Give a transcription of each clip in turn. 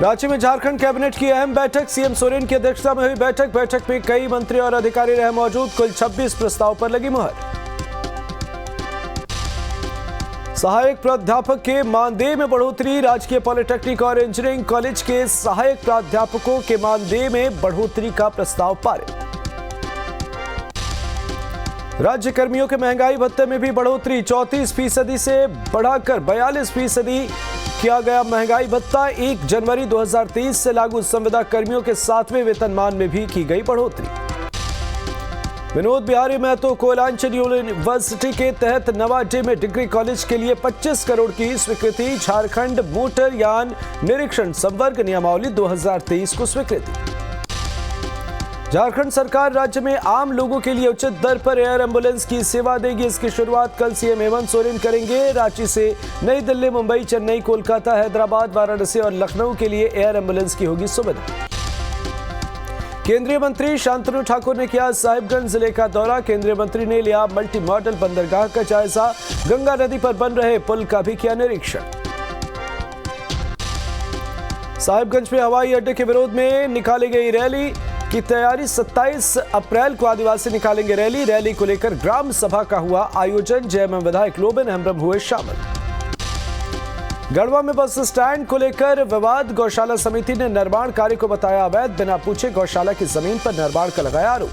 रांची में झारखंड कैबिनेट की अहम बैठक, सीएम सोरेन की अध्यक्षता में हुई बैठक में कई मंत्री और अधिकारी रहे मौजूद। कुल 26 प्रस्ताव पर लगी मुहर। सहायक प्राध्यापक के मानदेय में बढ़ोतरी, राजकीय पॉलिटेक्निक और इंजीनियरिंग कॉलेज के सहायक प्राध्यापकों के मानदेय में बढ़ोतरी का प्रस्ताव पारित। राज्य कर्मियों के महंगाई भत्ते में भी बढ़ोतरी, 34% से बढ़ाकर 42% किया गया महंगाई भत्ता। 1 जनवरी 2023 से लागू संविदा कर्मियों के 7वें वेतनमान में भी की गई बढ़ोतरी। विनोद बिहारी महतो कोयलांचल यूनिवर्सिटी के तहत नवाडे में डिग्री कॉलेज के लिए 25 करोड़ की स्वीकृति। झारखंड मोटर यान निरीक्षण संवर्ग नियमावली 2023 को स्वीकृति। झारखंड सरकार राज्य में आम लोगों के लिए उचित दर पर एयर एम्बुलेंस की सेवा देगी। इसकी शुरुआत कल सीएम हेमंत सोरेन करेंगे। रांची से नई दिल्ली, मुंबई, चेन्नई, कोलकाता, हैदराबाद, वाराणसी और लखनऊ के लिए एयर एम्बुलेंस की होगी सुविधा। केंद्रीय मंत्री शांतनु ठाकुर ने किया साहिबगंज जिले का दौरा। केंद्रीय मंत्री ने लिया मल्टी मॉडल बंदरगाह का जायजा। गंगा नदी पर बन रहे पुल का भी किया निरीक्षण। साहिबगंज में हवाई अड्डे के विरोध में निकाली गई रैली की तैयारी। 27 अप्रैल को आदिवासी निकालेंगे रैली। रैली को लेकर ग्राम सभा का हुआ आयोजन। जेएमएम विधायक लोबन हेम्ब्रम हुए शामिल। गढ़वा में बस स्टैंड को लेकर विवाद, गौशाला समिति ने निर्माण कार्य को बताया अवैध। बिना पूछे गौशाला की जमीन पर निर्माण का लगाया आरोप।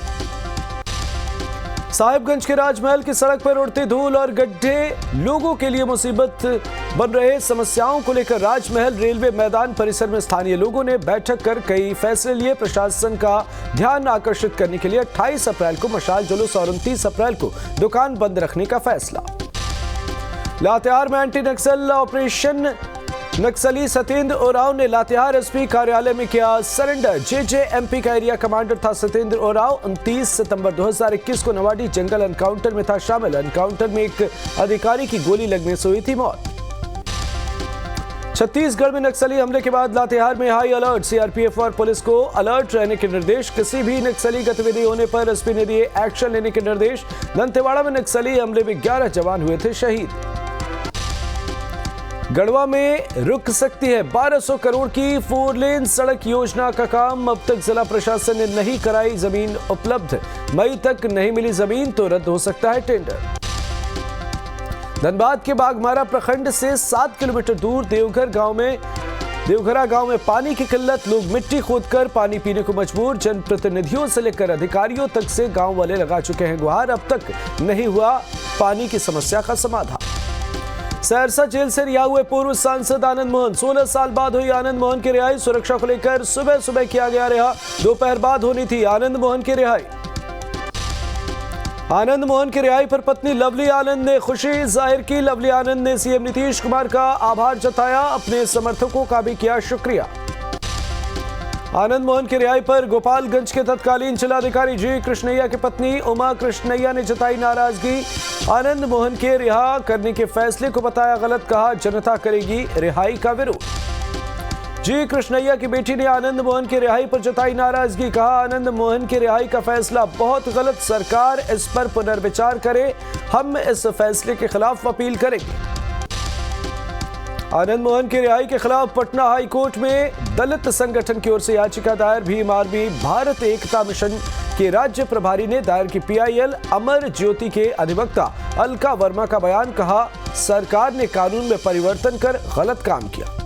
साहिबगंज के राजमहल की सड़क पर उड़ती धूल और गड्ढे लोगों के लिए मुसीबत बन रहे। समस्याओं को लेकर राजमहल रेलवे मैदान परिसर में स्थानीय लोगों ने बैठक कर कई फैसले लिए। प्रशासन का ध्यान आकर्षित करने के लिए 28 अप्रैल को मशाल जुलूस और 29 अप्रैल को दुकान बंद रखने का फैसला। लातेहार में एंटी नक्सल ऑपरेशन, नक्सली सत्येंद्र ओराव ने लातेहार एसपी कार्यालय में किया सरेंडर। जेजेएमपी का एरिया कमांडर था सत्येंद्र ओराव। 29 सितंबर 2021 को नवाडी जंगल एनकाउंटर में था शामिल। एनकाउंटर में एक अधिकारी की गोली लगने से हुई थी मौत। छत्तीसगढ़ में नक्सली हमले के बाद लातेहार में हाई अलर्ट। सीआरपीएफ और पुलिस को अलर्ट रहने के निर्देश। किसी भी नक्सली गतिविधि होने पर एसपी ने दिए एक्शन लेने के निर्देश। दंतेवाड़ा में नक्सली हमले में 11 जवान हुए थे शहीद। गढ़वा में रुक सकती है 1200 करोड़ की 4 लेन सड़क योजना का काम। अब तक जिला प्रशासन ने नहीं कराई जमीन उपलब्ध। मई तक नहीं मिली जमीन तो रद्द हो सकता है टेंडर। धनबाद के बाघमारा प्रखंड से 7 किलोमीटर दूर देवघरा गांव में पानी की किल्लत। लोग मिट्टी खोदकर पानी पीने को मजबूर। जनप्रतिनिधियों से लेकर अधिकारियों तक से गांव वाले लगा चुके हैं गुहार। अब तक नहीं हुआ पानी की समस्या का समाधान। सहरसा जेल से रिहा हुए पूर्व सांसद आनंद मोहन। 16 साल बाद हुई आनंद मोहन की रिहाई। सुरक्षा को लेकर सुबह किया गया रिहा। दोपहर बाद होनी थी आनंद मोहन की रिहाई। आनंद मोहन की रिहाई पर पत्नी लवली आनंद ने खुशी जाहिर की। लवली आनंद ने सीएम नीतीश कुमार का आभार जताया। अपने समर्थकों का भी किया शुक्रिया। आनंद मोहन की रिहाई पर गोपालगंज के तत्कालीन जिलाधिकारी जी कृष्णैया की पत्नी उमा कृष्णैया ने जताई नाराजगी। आनंद मोहन के रिहा करने के फैसले को बताया गलत। कहा जनता करेगी रिहाई का विरोध। जी कृष्णैया की बेटी ने आनंद मोहन की रिहाई पर जताई नाराजगी। कहा आनंद मोहन की रिहाई का फैसला बहुत गलत। सरकार इस पर पुनर्विचार करे। हम इस फैसले के खिलाफ अपील करेंगे। आनंद मोहन की रिहाई के खिलाफ पटना हाई कोर्ट में दलित संगठन की ओर से याचिका दायर। भीम आर्मी भारत एकता मिशन के राज्य प्रभारी ने दायर की पीआईएल। अमर ज्योति के अधिवक्ता अलका वर्मा का बयान। कहा सरकार ने कानून में परिवर्तन कर गलत काम किया।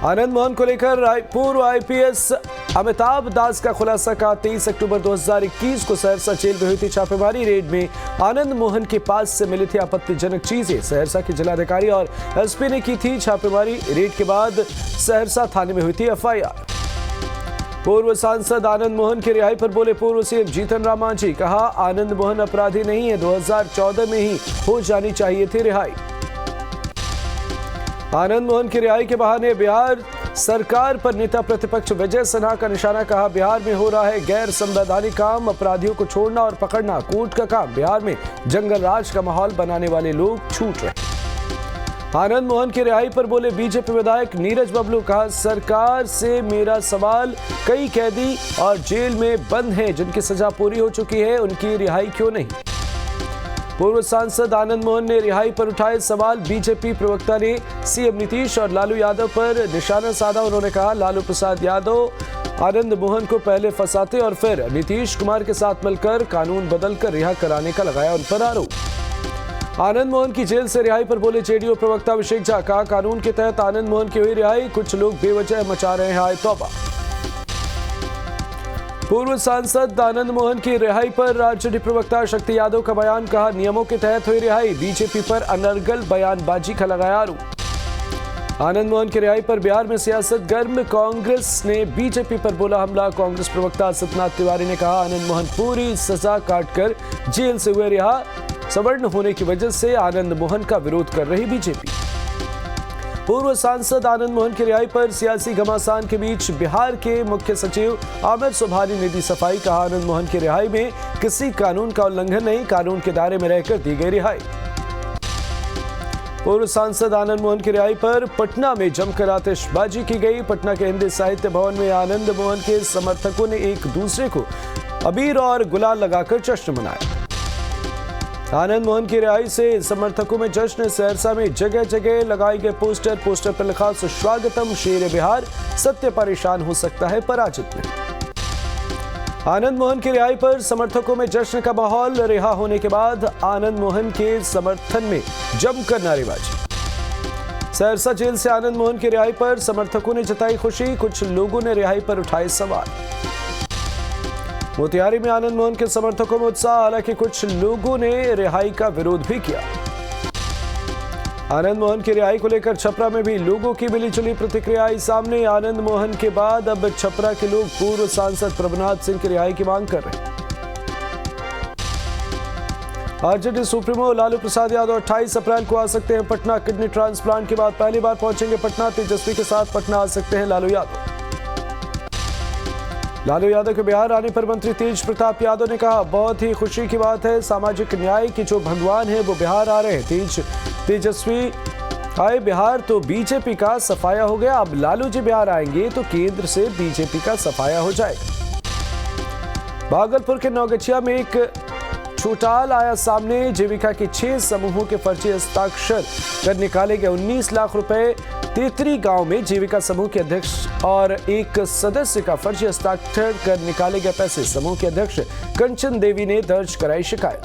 आनंद मोहन को लेकर पूर्व आईपीएस अमिताभ दास का खुलासा। का 23 अक्टूबर 2021 को सहरसा जेल में हुई थी छापेमारी। रेड में आनंद मोहन के पास से मिली थी आपत्तिजनक चीजें। सहरसा के जिलाधिकारी और एसपी ने की थी छापेमारी। रेड के बाद सहरसा थाने में हुई थी एफआईआर। पूर्व सांसद आनंद मोहन की रिहाई पर बोले पूर्व सीएम जीतन राम मांझी। कहा आनंद मोहन अपराधी नहीं है, 2014 में ही हो जानी चाहिए थी रिहाई। आनंद मोहन की रिहाई के बहाने बिहार सरकार पर नेता प्रतिपक्ष विजय सिन्हा का निशाना। कहा बिहार में हो रहा है गैर संवैधानिक काम। अपराधियों को छोड़ना और पकड़ना कोर्ट का काम। बिहार में जंगल राज का माहौल बनाने वाले लोग छूट रहे। आनंद मोहन की रिहाई पर बोले बीजेपी विधायक नीरज बबलू। कहा सरकार से मेरा सवाल, कई कैदी और जेल में बंद हैं जिनकी सजा पूरी हो चुकी है, उनकी रिहाई क्यों नहीं। पूर्व सांसद आनंद मोहन ने रिहाई पर उठाए सवाल। बीजेपी प्रवक्ता ने सीएम नीतीश और लालू यादव पर निशाना साधा। उन्होंने कहा, लालू प्रसाद यादव आनंद मोहन को पहले फंसाते और फिर नीतीश कुमार के साथ मिलकर कानून बदलकर रिहा कराने का लगाया उन पर आरोप। आनंद मोहन की जेल से रिहाई पर बोले जेडीयू प्रवक्ता अभिषेक झा। कहा, कानून के तहत आनंद मोहन की हुई रिहाई, कुछ लोग बेवजह मचा रहे हैं हाय तौबा। पूर्व सांसद आनंद मोहन की रिहाई पर राजनीति प्रवक्ता शक्ति यादव का बयान। कहा, नियमों के तहत हुई रिहाई, बीजेपी पर अनर्गल बयानबाजी का लगाया आरोप। आनंद मोहन की रिहाई पर बिहार में सियासत गर्म। कांग्रेस ने बीजेपी पर बोला हमला। कांग्रेस प्रवक्ता सत्यनाथ तिवारी ने कहा, आनंद मोहन पूरी सजा काटकर जेल से हुए रिहा। सवर्ण होने की वजह से आनंद मोहन का विरोध कर रही बीजेपी। पूर्व सांसद आनंद मोहन की रिहाई पर सियासी घमासान के बीच बिहार के मुख्य सचिव आमिर सुबहानी ने दी सफाई। कहा, आनंद मोहन की रिहाई में किसी कानून का उल्लंघन नहीं, कानून के दायरे में रहकर दी गई रिहाई। पूर्व सांसद आनंद मोहन की रिहाई पर पटना में जमकर आतिशबाजी की गई। पटना के हिंदी साहित्य भवन में आनंद मोहन के समर्थकों ने एक दूसरे को अबीर और गुलाल लगाकर जश्न मनाया। आनंद मोहन की रिहाई से समर्थकों में जश्न। सहरसा में जगह जगह लगाए गए पोस्टर पर लिखा, सुस्वागतम शेर बिहार, सत्य परेशान हो सकता है पराजित में। आनंद मोहन की रिहाई पर समर्थकों में जश्न का माहौल। रिहा होने के बाद आनंद मोहन के समर्थन में जमकर नारेबाजी। सहरसा जेल से आनंद मोहन की रिहाई पर समर्थकों ने जताई खुशी। कुछ लोगों ने रिहाई पर उठाए सवाल। मोतिहारी में आनंद मोहन के समर्थकों में उत्साह। हालांकि कुछ लोगों ने रिहाई का विरोध भी किया। आनंद मोहन की रिहाई को लेकर छपरा में भी लोगों की मिलीजुली प्रतिक्रिया आई सामने। आनंद मोहन के बाद अब छपरा के लोग पूर्व सांसद प्रभुनाथ सिंह की रिहाई की मांग कर रहे हैं। आरजेडी सुप्रीमो लालू प्रसाद यादव 28 अप्रैल को आ सकते हैं पटना। किडनी ट्रांसप्लांट के बाद पहली बार पहुंचेंगे पटना। तेजस्वी के साथ पटना आ सकते हैं लालू यादव। लालू यादव के बिहार आने पर मंत्री तेज प्रताप यादव ने कहा, बहुत ही खुशी की बात है, सामाजिक न्याय के जो भगवान है वो बिहार आ रहे हैं। तेजस्वी आए बिहार तो बीजेपी का सफाया हो गया। अब लालू जी बिहार आएंगे तो केंद्र से बीजेपी का सफाया हो जाएगा। भागलपुर के नौगछिया में एक चौटाल आया सामने। जीविका के 6 समूहों के फर्जी हस्ताक्षर कर निकाले गए 19 लाख रुपए। तेतरी गांव में जीविका समूह के अध्यक्ष और एक सदस्य का फर्जी हस्ताक्षर कर निकाले गए पैसे। समूह के अध्यक्ष कंचन देवी ने दर्ज कराई शिकायत।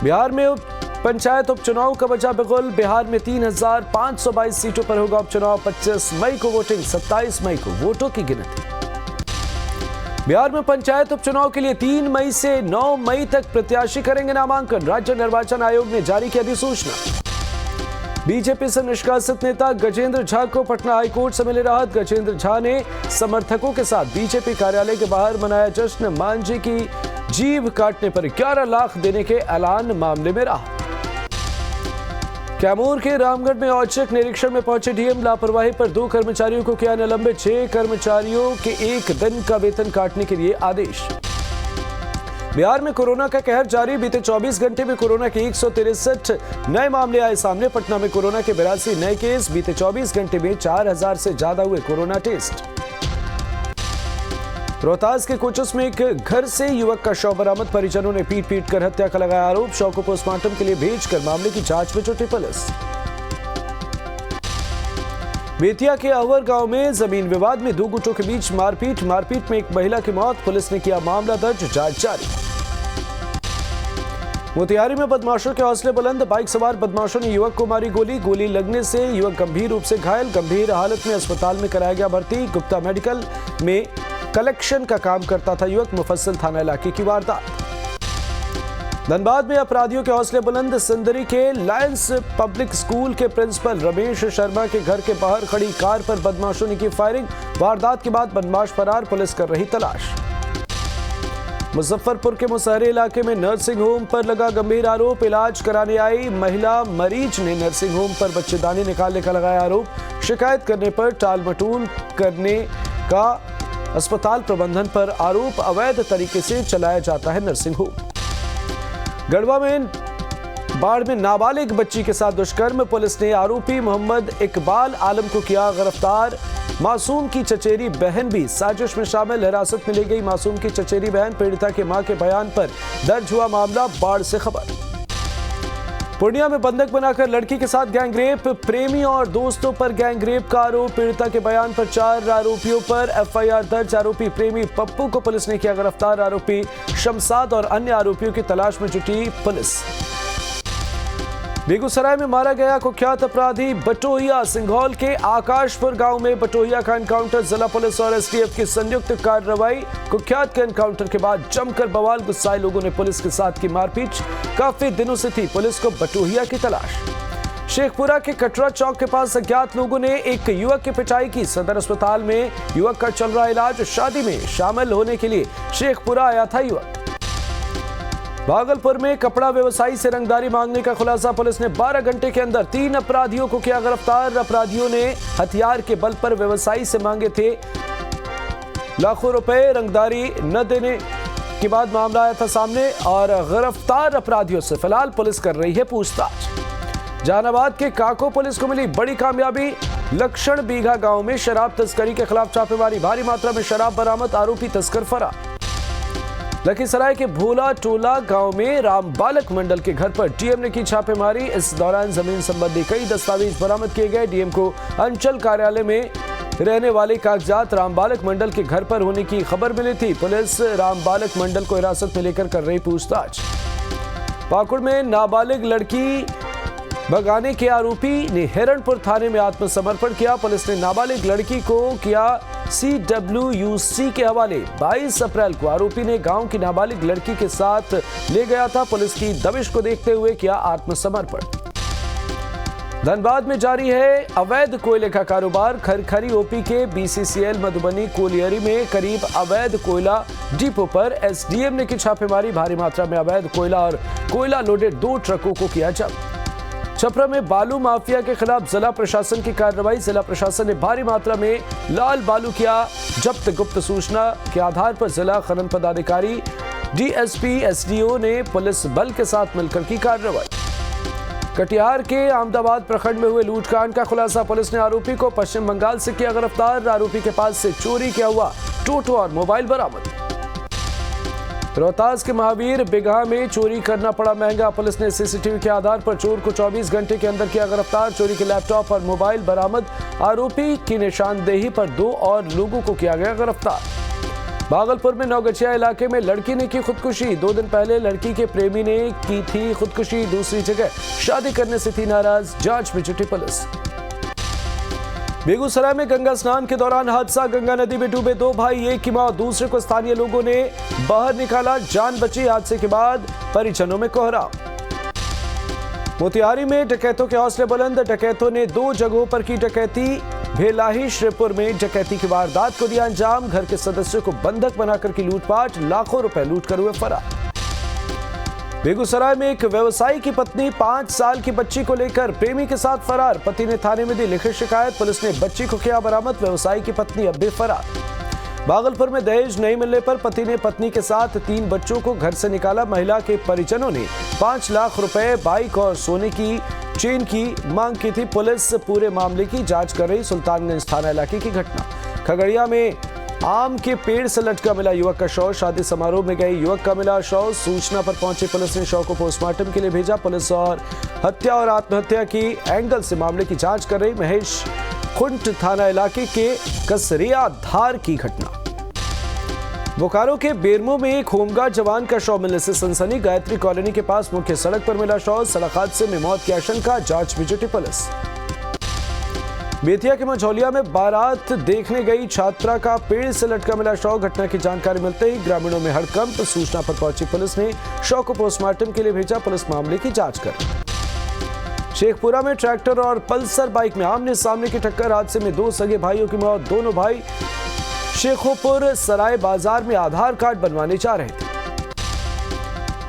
बिहार में पंचायत उपचुनाव का बचा बिगुल। बिहार में 3522 सीटों पर होगा उपचुनाव। 25 मई को वोटिंग, 27 मई को वोटों की गिनती। बिहार में पंचायत उपचुनाव के लिए 3 मई से 9 मई तक प्रत्याशी करेंगे नामांकन। राज्य निर्वाचन आयोग ने जारी की अधिसूचना। बीजेपी से निष्कासित नेता गजेंद्र झा को पटना हाईकोर्ट से मिली राहत। गजेंद्र झा ने समर्थकों के साथ बीजेपी कार्यालय के बाहर मनाया जश्न। मांझी की जीभ काटने पर 11 लाख देने के ऐलान मामले में राहत। कैमूर के रामगढ़ में औचक निरीक्षण में पहुंचे डीएम। लापरवाही पर 2 कर्मचारियों को किया निलंबित। 6 कर्मचारियों के 1 दिन का वेतन काटने के लिए आदेश। बिहार में कोरोना का कहर जारी। बीते 24 घंटे में कोरोना के 163 नए मामले आए सामने। पटना में कोरोना के 82 नए केस। बीते 24 घंटे में 4000 से ज्यादा हुए कोरोना टेस्ट। रोहतास के कोचस में एक घर से युवक का शव बरामद। परिजनों ने पीट कर हत्या का लगाया आरोप। शव को पोस्टमार्टम के लिए भेजकर मामले की जांच में जुटी पुलिस। बेतिया के अवर गांव में जमीन विवाद में 2 गुटों के बीच मारपीट में एक महिला की मौत। पुलिस ने किया मामला दर्ज, जांच जारी। मोतिहारी में बदमाशों के हौसले बुलंद। बाइक सवार बदमाशों ने युवक को मारी गोली लगने से युवक गंभीर रूप से घायल। गंभीर हालत में अस्पताल में कराया गया भर्ती। गुप्ता मेडिकल में कलेक्शन का काम करता था युवक। मुफस्सिल थाना इलाके की वारदात। धनबाद में अपराधियों के हौसले बुलंद। सिंदरी के लायंस पब्लिक स्कूल के प्रिंसिपल रमेश शर्मा के घर के बाहर खड़ी कार पर बदमाशों ने की फायरिंग। वारदात के बाद बदमाश फरार, पुलिस कर रही तलाश। मुजफ्फरपुर के मुसहरी इलाके में नर्सिंग होम पर लगा गंभीर आरोप। इलाज कराने आई महिला मरीज ने नर्सिंग होम पर बच्चेदानी निकालने का लगाया आरोप। शिकायत करने पर टाल मटोल करने का अस्पताल प्रबंधन पर आरोप। अवैध तरीके से चलाया जाता है नर्सिंग होम। गढ़वा में बाढ़ में नाबालिग बच्ची के साथ दुष्कर्म, पुलिस ने आरोपी मोहम्मद इकबाल आलम को किया गिरफ्तार। मासूम की चचेरी बहन भी साजिश में शामिल, हिरासत में ली गई मासूम की चचेरी बहन। पीड़िता के मां के बयान पर दर्ज हुआ मामला। बाढ़ से खबर। पूर्णिया में बंधक बनाकर लड़की के साथ गैंगरेप, प्रेमी और दोस्तों पर गैंगरेप का आरोप। पीड़िता के बयान पर 4 आरोपियों पर एफआईआर दर्ज। आरोपी प्रेमी पप्पू को पुलिस ने किया गिरफ्तार। आरोपी शमसाद और अन्य आरोपियों की तलाश में जुटी पुलिस। बेगूसराय में मारा गया कुख्यात अपराधी बटोहिया। सिंघौल के आकाशपुर गांव में बटोहिया का एनकाउंटर। जिला पुलिस और एसटीएफ की संयुक्त कार्रवाई। कुख्यात के एनकाउंटर के बाद जमकर बवाल। गुस्साए लोगों ने पुलिस के साथ की मारपीट। काफी दिनों से थी पुलिस को बटोहिया की तलाश। शेखपुरा के कटरा चौक के पास अज्ञात लोगों ने एक युवक की पिटाई की। सदर अस्पताल में युवक का चल रहा इलाज। शादी में शामिल होने के लिए शेखपुरा आया था युवक। भागलपुर में कपड़ा व्यवसायी से रंगदारी मांगने का खुलासा। पुलिस ने 12 घंटे के अंदर 3 अपराधियों को किया गिरफ्तार। अपराधियों ने हथियार के बल पर व्यवसायी से मांगे थे लाखों रुपए। रंगदारी न देने के बाद मामला आया था सामने और गिरफ्तार अपराधियों से फिलहाल पुलिस कर रही है पूछताछ। जहानाबाद के काको पुलिस को मिली बड़ी कामयाबी। लक्षण बीघा गांव में शराब तस्करी के खिलाफ छापेमारी। भारी मात्रा में शराब बरामद। आरोपी तस्कर फरार। लखीसराय के भोला टोला गांव में राम बालक मंडल के घर पर डीएम ने की छापेमारी। इस दौरान जमीन संबंधी कई दस्तावेज बरामद किए गए। डीएम को अंचल कार्यालय में रहने वाले कागजात राम बालक मंडल के घर पर होने की खबर मिली थी। पुलिस राम बालक मंडल को हिरासत में लेकर कर रही पूछताछ। पाकुड़ में नाबालिग लड़की भगाने के आरोपी ने हिरणपुर थाने में आत्मसमर्पण किया। पुलिस ने नाबालिग लड़की को किया CWUC के हवाले। 22 अप्रैल को आरोपी ने गांव की नाबालिग लड़की के साथ ले गया था। पुलिस की दबिश को देखते हुए किया आत्मसमर्पण। धनबाद में जारी है अवैध कोयले का कारोबार। खरखरी ओपी के BCCL मधुबनी कोलियरी में करीब अवैध कोयला डिपो पर एसडीएम ने की छापेमारी। भारी मात्रा में अवैध कोयला और कोयला लोडेड 2 ट्रकों को किया जब्त। छपरा में बालू माफिया के खिलाफ जिला प्रशासन की कार्रवाई। जिला प्रशासन ने भारी मात्रा में लाल बालू किया जब्त। गुप्त सूचना के आधार पर जिला खनन पदाधिकारी DSP SDO ने पुलिस बल के साथ मिलकर की कार्रवाई। कटिहार के अहमदाबाद प्रखंड में हुए लूटकांड का खुलासा। पुलिस ने आरोपी को पश्चिम बंगाल से किया गिरफ्तार। आरोपी के पास से चोरी किया हुआ टोटो और मोबाइल बरामद। रोहतास के महावीर बिगहा में चोरी करना पड़ा महंगा। पुलिस ने सीसीटीवी के आधार पर चोर को 24 घंटे के अंदर किया गिरफ्तार। चोरी के लैपटॉप और मोबाइल बरामद। आरोपी की निशानदेही पर 2 और लोगों को किया गया गिरफ्तार। भागलपुर में नौगछिया इलाके में लड़की ने की खुदकुशी। 2 दिन पहले लड़की के प्रेमी ने की थी खुदकुशी। दूसरी जगह शादी करने से थी नाराज। जांच में जुटी पुलिस। बेगूसराय में गंगा स्नान के दौरान हादसा। गंगा नदी में डूबे 2 भाई, एक की मौत, दूसरे को स्थानीय लोगों ने बाहर निकाला, जान बची। हादसे के बाद परिजनों में कोहराम। मोतिहारी में डकैतों के हौसले बुलंद। डकैतों ने 2 जगहों पर की डकैती। भेलाही श्रीपुर में डकैती की वारदात को दिया अंजाम। घर के सदस्यों को बंधक बनाकर की लूटपाट। लाखों रुपए लूट कर हुए फरार। बेगूसराय में एक व्यवसायी की पत्नी 5 साल की बच्ची को लेकर प्रेमी के साथ फरार। पति ने थाने में दी लिखित शिकायत। पुलिस ने बच्ची को किया बरामद। व्यवसायी की पत्नी अब भी फरार। भागलपुर में दहेज नहीं मिलने पर पति ने पत्नी के साथ 3 बच्चों को घर से निकाला। महिला के परिजनों ने 5 लाख रुपए, बाइक और सोने की चेन की मांग की थी। पुलिस पूरे मामले की जांच कर रही। सुल्तानगंज थाना इलाके की घटना। खगड़िया में आम के पेड़ से लटका मिला युवक का शव। शादी समारोह में गए युवक का मिला शव। सूचना पर पहुंची पुलिस ने शव को पोस्टमार्टम के लिए भेजा। पुलिस और हत्या और आत्महत्या की एंगल से मामले की जांच कर रही। महेश खुंट थाना इलाके के कसरिया धार की घटना। बोकारो के बेरमो में एक होमगार्ड जवान का शव मिलने से सनसनी। गायत्री कॉलोनी के पास मुख्य सड़क पर मिला शव। सड़क हादसे में मौत की आशंका। जांच में जुटी पुलिस। बेतिया के मझौलिया में बारात देखने गई छात्रा का पेड़ से लटका मिला शव। घटना की जानकारी मिलते ही ग्रामीणों में हड़कंप। सूचना पर पहुंची पुलिस ने शव को पोस्टमार्टम के लिए भेजा। पुलिस मामले की जांच कर। शेखपुरा में ट्रैक्टर और पल्सर बाइक में आमने सामने की टक्कर। हादसे में 2 सगे भाइयों की मौत। दोनों भाई शेखोपुर सराय बाजार में आधार कार्ड बनवाने जा रहे थे।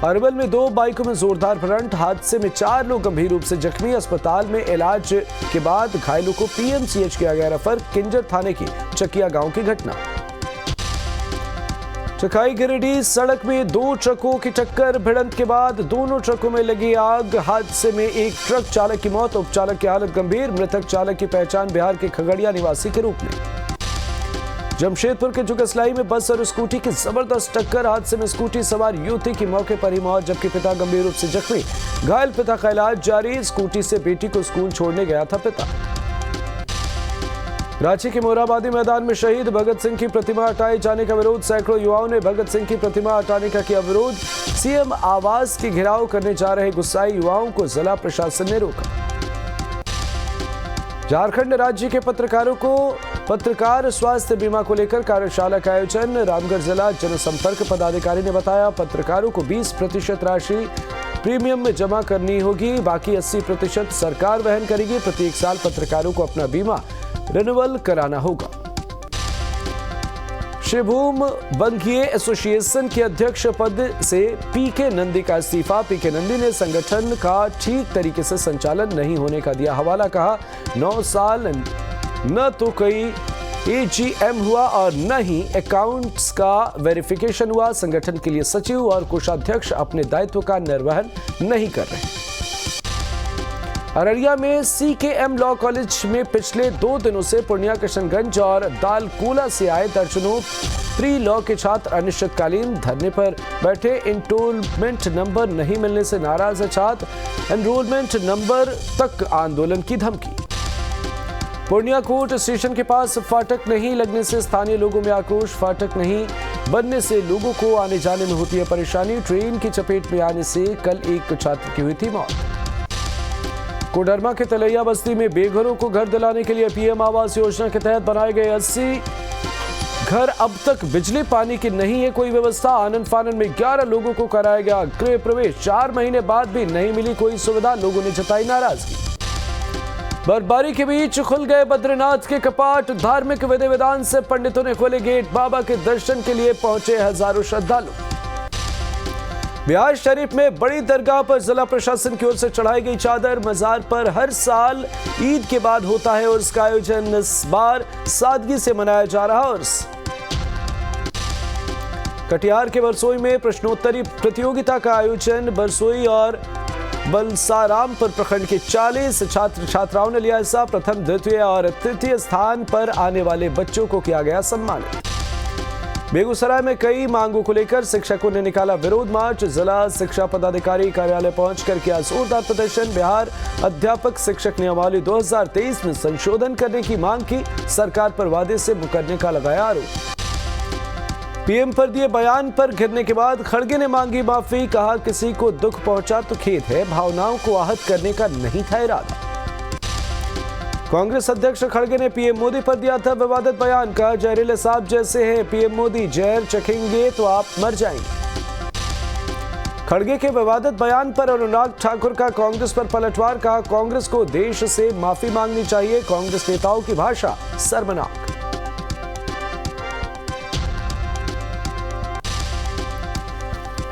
अरवल में 2 बाइकों में जोरदार भिड़ंत। हादसे में 4 लोग गंभीर रूप से जख्मी। अस्पताल में इलाज के बाद घायलों को PMCH किया गया रेफर। किंजर थाने की चकिया गांव की घटना। चकाई गिरिडीह सड़क में दो ट्रकों की टक्कर, भिड़ंत के बाद दोनों ट्रकों में लगी आग। हादसे में एक ट्रक चालक की मौत, उपचालक की हालत गंभीर। मृतक चालक की पहचान बिहार के खगड़िया निवासी के रूप में। जमशेदपुर के जुगसलाई में बस और स्कूटी की जबरदस्त टक्कर, हादसे में स्कूटी सवार युवती की मौके पर ही मौत, जबकि पिता गंभीर रूप से जख्मी। घायल पिता का इलाज जारी, स्कूटी से बेटी को स्कूल छोड़ने गया था पिता। रांची के मोरहाबादी मैदान में शहीद भगत सिंह की प्रतिमा हटाए जाने का विरोध, सैकड़ों युवाओं ने भगत सिंह की प्रतिमा हटाने का किया विरोध। सीएम आवास की घेराव करने जा रहे गुस्साए युवाओं को जिला प्रशासन ने रोका। झारखंड राज्य के पत्रकारों को पत्रकार स्वास्थ्य बीमा को लेकर कार्यशाला का आयोजन, रामगढ़ जिला जनसंपर्क पदाधिकारी ने बताया पत्रकारों को 20% राशि प्रीमियम में जमा करनी होगी, बाकी 80% सरकार वहन करेगी। प्रत्येक साल पत्रकारों को अपना बीमा रिन्यूअल कराना होगा। शिवभूम बंगिए एसोसिएशन के अध्यक्ष पद से पीके नंदी का इस्तीफा, पीके नंदी ने संगठन का ठीक तरीके से संचालन नहीं होने का दिया हवाला, कहा 9 साल न तो कोई एजीएम हुआ और न ही अकाउंट्स का वेरिफिकेशन हुआ, संगठन के लिए सचिव और कोषाध्यक्ष अपने दायित्व का निर्वहन नहीं कर रहे। अररिया में सीकेएम लॉ कॉलेज में पिछले 2 दिनों से पूर्णिया, किशनगंज और दालकोला से आए दर्जनों प्री लॉ के छात्र अनिश्चितकालीन धरने पर बैठे। एनरोलमेंट नंबर नहीं मिलने से नाराज है छात्र, एनरोलमेंट नंबर तक आंदोलन की धमकी। पूर्णिया कोर्ट स्टेशन के पास फाटक नहीं लगने से स्थानीय लोगों में आक्रोश, फाटक नहीं बनने से लोगों को आने जाने में होती है परेशानी। ट्रेन की चपेट में आने से कल एक छात्र की हुई थी मौत। कोडरमा के तलैया बस्ती में बेघरों को घर दिलाने के लिए पीएम आवास योजना के तहत बनाए गए 80 घर, अब तक बिजली पानी की नहीं है कोई व्यवस्था। आनन फानन में 11 लोगों को कराया गया गृह प्रवेश, 4 महीने बाद भी नहीं मिली कोई सुविधा, लोगों ने जताई नाराजगी। बर्फबारी के बीच खुल गए बद्रीनाथ के कपाट, धार्मिक विधि विधान से पंडितों ने खोले गेट, बाबा के दर्शन के लिए पहुंचे हजारों श्रद्धालु। बिहार शरीफ में बड़ी दरगाह पर जिला प्रशासन की ओर से चढ़ाई गई चादर, मजार पर हर साल ईद के बाद होता है उर्स का आयोजन, इस बार सादगी से मनाया जा रहा उर्स। कटिहार के बरसोई में प्रश्नोत्तरी प्रतियोगिता का आयोजन, बरसोई और बलसारामपुर प्रखंड के 40 छात्र छात्राओं ने लिया हिस्सा, प्रथम द्वितीय और तृतीय स्थान पर आने वाले बच्चों को किया गया सम्मानित। बेगूसराय में कई मांगों को लेकर शिक्षकों ने निकाला विरोध मार्च, जिला शिक्षा पदाधिकारी कार्यालय पहुंचकर किया जोरदार प्रदर्शन। बिहार अध्यापक शिक्षक नियमावली 2023 में संशोधन करने की मांग की, सरकार पर वादे से मुकरने का लगाया आरोप। पीएम पर दिए बयान पर घिरने के बाद खड़गे ने मांगी माफी, कहा किसी को दुख पहुंचा तो खेद है, भावनाओं को आहत करने का नहीं था इरादा। कांग्रेस अध्यक्ष खड़गे ने पीएम मोदी पर दिया था विवादित बयान, कहा जहरीले सांप जैसे हैं पीएम मोदी, जहर चखेंगे तो आप मर जाएंगे। खड़गे के विवादित बयान पर अनुराग ठाकुर का कांग्रेस पर पलटवार, कहा कांग्रेस को देश से माफी मांगनी चाहिए, कांग्रेस नेताओं की भाषा शर्मनाक।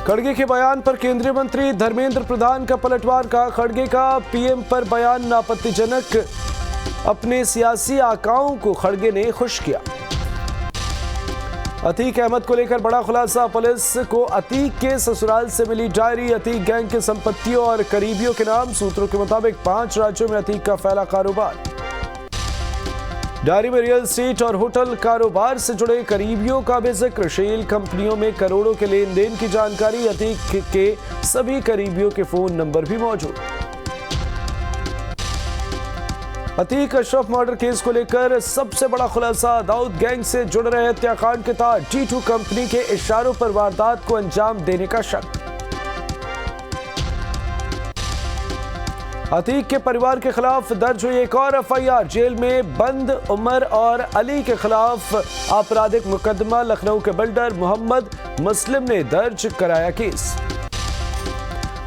खड़गे के बयान पर केंद्रीय मंत्री धर्मेंद्र प्रधान का पलटवार, कहा खड़गे का पीएम पर बयान आपत्तिजनक, अपने सियासी आकाओं को खड़गे ने खुश किया। अतीक अहमद को लेकर बड़ा खुलासा, पुलिस को अतीक के ससुराल से मिली डायरी, अतीक गैंग की संपत्तियों और करीबियों के नाम, सूत्रों के मुताबिक 5 राज्यों में अतीक का फैला कारोबार। डायरी में रियल एस्टेट और होटल कारोबार से जुड़े करीबियों का भी जिक्र, शेल कंपनियों में करोड़ों के लेन देन की जानकारी, अतीक के सभी करीबियों के फोन नंबर भी मौजूद। अतीक अशरफ मर्डर केस को लेकर सबसे बड़ा खुलासा, दाऊद गैंग से जुड़ रहे हत्याकांड के तार, T2 कंपनी के इशारों पर वारदात को अंजाम देने का शक। अतीक के परिवार के खिलाफ दर्ज हुई एक और एफआईआर, जेल में बंद उमर और अली के खिलाफ आपराधिक मुकदमा, लखनऊ के बिल्डर मोहम्मद मुस्लिम ने दर्ज कराया case.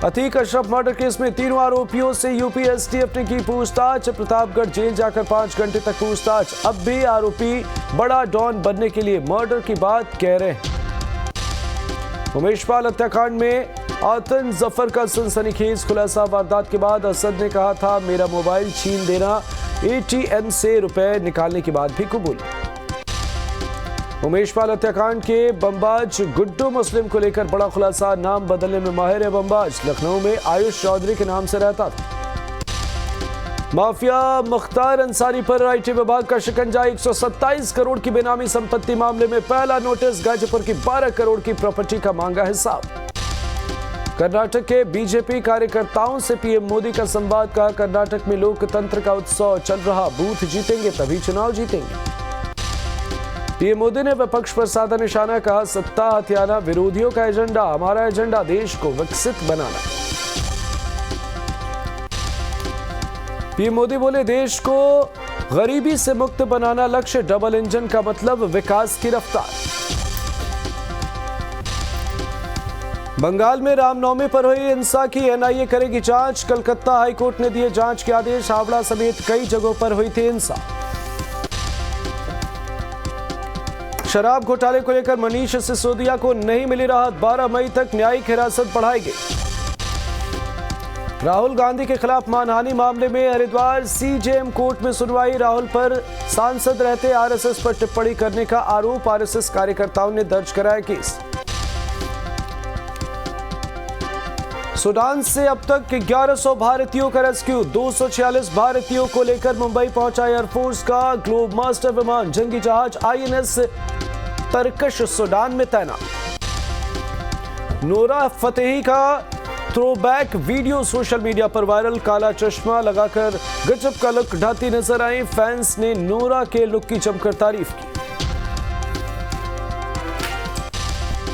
Atiq Ashraf murder case में तीनों आरोपियों से यूपी एसटीएफ ने की पूछताछ, प्रतापगढ़ जेल जाकर 5 घंटे तक पूछताछ, अब भी आरोपी बड़ा डॉन बनने के लिए मर्डर की बात कह रहे हैं। उमेश पाल हत्याकांड में आतन जफर का सनसनीखेज खुलासा, वारदात के बाद असद ने कहा था मेरा मोबाइल छीन देना, एटीएम से रुपए निकालने के बाद भी कबूल। उमेश पाल हत्याकांड के बमबाज गुड्डू मुस्लिम को लेकर बड़ा खुलासा, नाम बदलने में माहिर है बमबाज, लखनऊ में आयुष चौधरी के नाम से रहता था। माफिया मुख्तार अंसारी पर आईटी विभाग का शिकंजा, 127 करोड़ की बेनामी संपत्ति मामले में पहला नोटिस, गाजीपुर की 12 करोड़ की प्रॉपर्टी का मांगा हिसाब। कर्नाटक के बीजेपी कार्यकर्ताओं से पीएम मोदी का संवाद, कहा कर्नाटक में लोकतंत्र का उत्सव चल रहा, बूथ जीतेंगे तभी चुनाव जीतेंगे। पीएम मोदी ने विपक्ष पर साधा निशाना, कहा सत्ता हथियाना विरोधियों का एजेंडा, हमारा एजेंडा देश को विकसित बनाना। पीएम मोदी बोले देश को गरीबी से मुक्त बनाना लक्ष्य, डबल इंजन का मतलब विकास की रफ्तार। बंगाल में रामनवमी पर हुई हिंसा की एनआईए करेगी जांच, कलकत्ता हाईकोर्ट ने दिए जांच के आदेश, हावड़ा समेत कई जगहों पर हुई थी हिंसा। शराब घोटाले को लेकर मनीष सिसोदिया को नहीं मिली राहत, 12 मई तक न्यायिक हिरासत बढ़ाई गई। राहुल गांधी के खिलाफ मानहानि मामले में हरिद्वार सीजेएम कोर्ट में सुनवाई, राहुल पर सांसद रहते आरएसएस पर टिप्पणी करने का आरोप, आरएसएस कार्यकर्ताओं ने दर्ज कराया केस। सूडान से अब तक 1100 भारतीयों का रेस्क्यू, 246 भारतीयों को लेकर मुंबई पहुंचा एयरफोर्स का ग्लोब मास्टर विमान, जंगी जहाज आईएनएस तरकश सूडान में तैनात। नोरा फतेही का थ्रोबैक वीडियो सोशल मीडिया पर वायरल, काला चश्मा लगाकर गजब का लुक ढाती नजर आई, फैंस ने नोरा के लुक की जमकर तारीफ की।